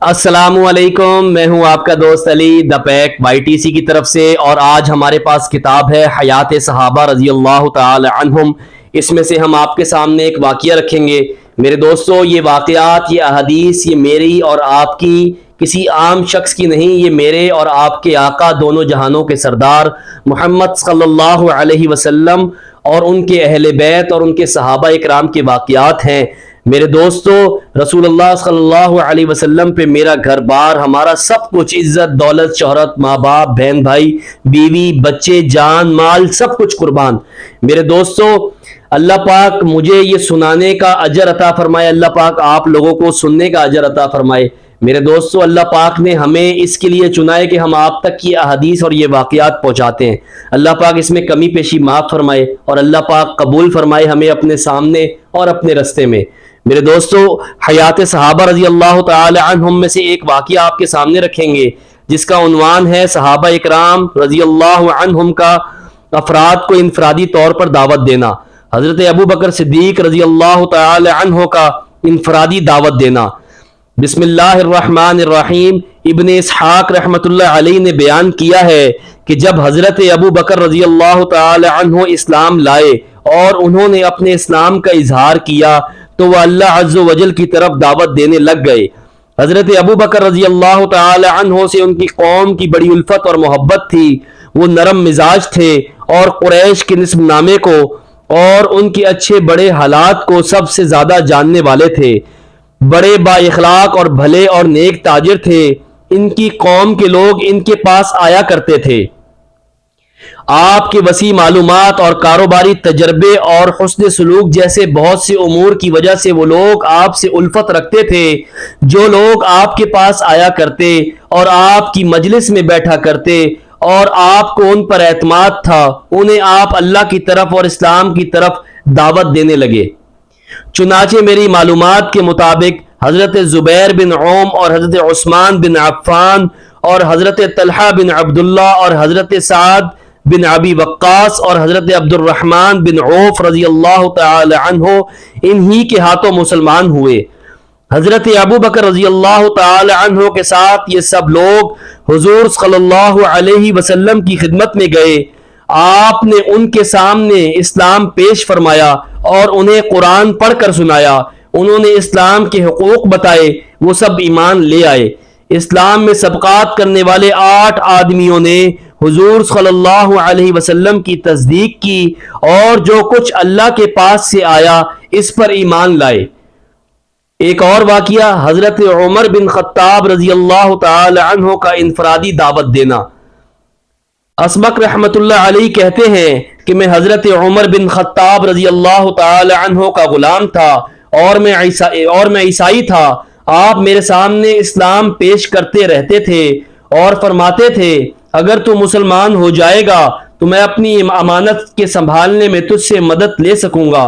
السلام علیکم، میں ہوں آپ کا دوست علی دا پیک YTC کی طرف سے، اور آج ہمارے پاس کتاب ہے حیات صحابہ رضی اللہ تعالی عنہم۔ اس میں سے ہم آپ کے سامنے ایک واقعہ رکھیں گے۔ میرے دوستو، یہ واقعات، یہ احادیث، یہ میری اور آپ کی کسی عام شخص کی نہیں، یہ میرے اور آپ کے آقا دونوں جہانوں کے سردار محمد صلی اللہ علیہ وسلم اور ان کے اہل بیت اور ان کے صحابہ اکرام کے واقعات ہیں۔ میرے دوستو، رسول اللہ صلی اللہ علیہ وسلم پہ میرا گھر بار، ہمارا سب کچھ، عزت، دولت، شہرت، ماں باپ، بہن بھائی، بیوی، بچے، جان مال، سب کچھ قربان۔ میرے دوستو، اللہ پاک مجھے یہ سنانے کا اجر عطا فرمائے، اللہ پاک آپ لوگوں کو سننے کا اجر عطا فرمائے۔ میرے دوستو، اللہ پاک نے ہمیں اس کے لیے چنا ہے کہ ہم آپ تک یہ احادیث اور یہ واقعات پہنچاتے ہیں۔ اللہ پاک اس میں کمی پیشی معاف فرمائے، اور اللہ پاک قبول فرمائے ہمیں اپنے سامنے اور اپنے رستے میں۔ میرے دوستو، حیات صحابہ رضی اللہ تعالی عنہم میں سے ایک واقعہ آپ کے سامنے رکھیں گے، جس کا عنوان ہے صحابہ اکرام رضی اللہ عنہم کا افراد کو انفرادی طور پر دعوت دینا۔ حضرت ابو بکر صدیق رضی اللہ تعالی عنہ کا انفرادی دعوت دینا۔ بسم اللہ الرحمن الرحیم۔ ابن اسحاق رحمۃ اللہ علیہ نے بیان کیا ہے کہ جب حضرت ابو بکر رضی اللہ تعالی عنہ اسلام لائے اور انہوں نے اپنے اسلام کا اظہار کیا تو وہ اللہ عز و جل کی طرف دعوت دینے لگ گئے۔ حضرت ابو بکر رضی اللہ تعالی عنہ سے ان کی قوم کی بڑی الفت اور محبت تھی۔ وہ نرم مزاج تھے اور قریش کے نسب نامے کو اور ان کے اچھے بڑے حالات کو سب سے زیادہ جاننے والے تھے۔ بڑے با اخلاق اور بھلے اور نیک تاجر تھے۔ ان کی قوم کے لوگ ان کے پاس آیا کرتے تھے۔ آپ کے وسیع معلومات اور کاروباری تجربے اور حسن سلوک جیسے بہت سے امور کی وجہ سے وہ لوگ آپ سے الفت رکھتے تھے۔ جو لوگ آپ کے پاس آیا کرتے اور آپ کی مجلس میں بیٹھا کرتے اور آپ کو ان پر اعتماد تھا، انہیں آپ اللہ کی طرف اور اسلام کی طرف دعوت دینے لگے۔ چنانچہ میری معلومات کے مطابق حضرت زبیر بن عوم اور حضرت عثمان بن عفان اور حضرت طلحہ بن عبداللہ اور حضرت سعد بن ابی وقاص اور حضرت عبد الرحمن بن عوف رضی اللہ تعالی عنہ انہی کے ہاتھوں مسلمان ہوئے۔ حضرت ابو بکر رضی اللہ تعالی عنہ کے ساتھ یہ سب لوگ حضور صلی اللہ علیہ وسلم کی خدمت میں گئے۔ آپ نے ان کے سامنے اسلام پیش فرمایا اور انہیں قرآن پڑھ کر سنایا۔ انہوں نے اسلام کے حقوق بتائے، وہ سب ایمان لے آئے۔ اسلام میں سبقات کرنے والے 8 آدمیوں نے حضور صلی اللہ علیہ وسلم کی تصدیق کی اور جو کچھ اللہ کے پاس سے آیا اس پر ایمان لائے۔ ایک اور واقعہ، حضرت عمر بن خطاب رضی اللہ تعالی عنہ کا انفرادی دعوت دینا۔ اسبق رحمت اللہ علیہ کہتے ہیں کہ میں حضرت عمر بن خطاب رضی اللہ تعالی عنہ کا غلام تھا اور میں عیسائی تھا۔ آپ میرے سامنے اسلام پیش کرتے رہتے تھے اور فرماتے تھے، اگر تو مسلمان ہو جائے گا تو میں اپنی امانت کے سنبھالنے میں تجھ سے مدد لے سکوں گا،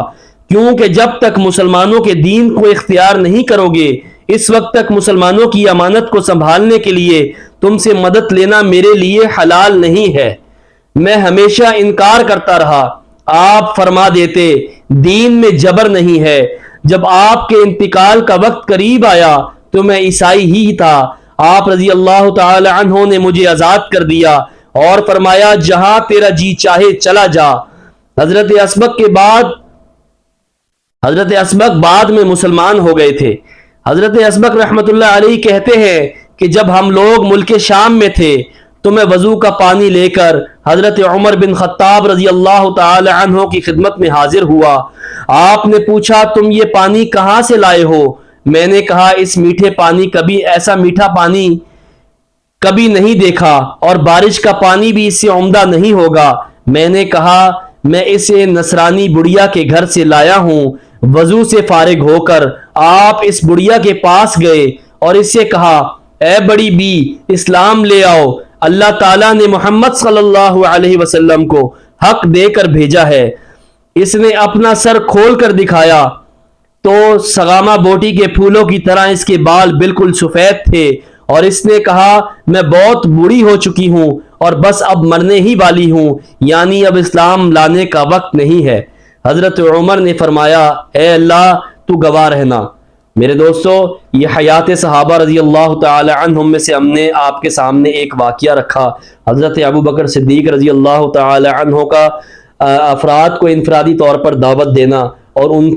کیونکہ جب تک مسلمانوں کے دین کو اختیار نہیں کرو گے اس وقت تک مسلمانوں کی امانت کو سنبھالنے کے لیے تم سے مدد لینا میرے لیے حلال نہیں ہے۔ میں ہمیشہ انکار کرتا رہا۔ آپ فرما دیتے، دین میں جبر نہیں ہے۔ جب آپ کے انتقال کا وقت قریب آیا تو میں عیسائی ہی تھا۔ آپ رضی اللہ تعالی عنہ نے مجھے آزاد کر دیا اور فرمایا، جہاں تیرا جی چاہے چلا جا۔ حضرت اسبق بعد میں مسلمان ہو گئے تھے۔ حضرت اسبق رحمت اللہ علیہ کہتے ہیں کہ جب ہم لوگ ملک شام میں تھے تو میں وضو کا پانی لے کر حضرت عمر بن خطاب رضی اللہ تعالی عنہ کی خدمت میں حاضر ہوا۔ آپ نے پوچھا، تم یہ پانی کہاں سے لائے ہو؟ میں نے کہا، اس میٹھے پانی ایسا میٹھا پانی کبھی نہیں دیکھا اور بارش کا پانی بھی اس سے عمدہ نہیں ہوگا۔ میں نے کہا، میں اسے نصرانی بڑھیا کے گھر سے لایا ہوں۔ وضو سے فارغ ہو کر آپ اس بڑھیا کے پاس گئے اور اس سے کہا، اے بڑی بی، اسلام لے آؤ۔ اللہ تعالیٰ نے محمد صلی اللہ علیہ وسلم کو حق دے کر بھیجا ہے۔ اس نے اپنا سر کھول کر دکھایا تو سگامہ بوٹی کے پھولوں کی طرح اس کے بال بالکل سفید تھے، اور اس نے کہا، میں بہت بوڑھی ہو چکی ہوں اور بس اب مرنے ہی والی ہوں، یعنی اب اسلام لانے کا وقت نہیں ہے۔ حضرت عمر نے فرمایا، اے اللہ، تو گواہ رہنا۔ میرے دوستو، یہ حیات صحابہ رضی اللہ تعالی عنہم میں سے ہم نے آپ کے سامنے ایک واقعہ رکھا، حضرت ابو بکر صدیق رضی اللہ تعالی عنہ کا افراد کو انفرادی طور پر دعوت دینا اور ان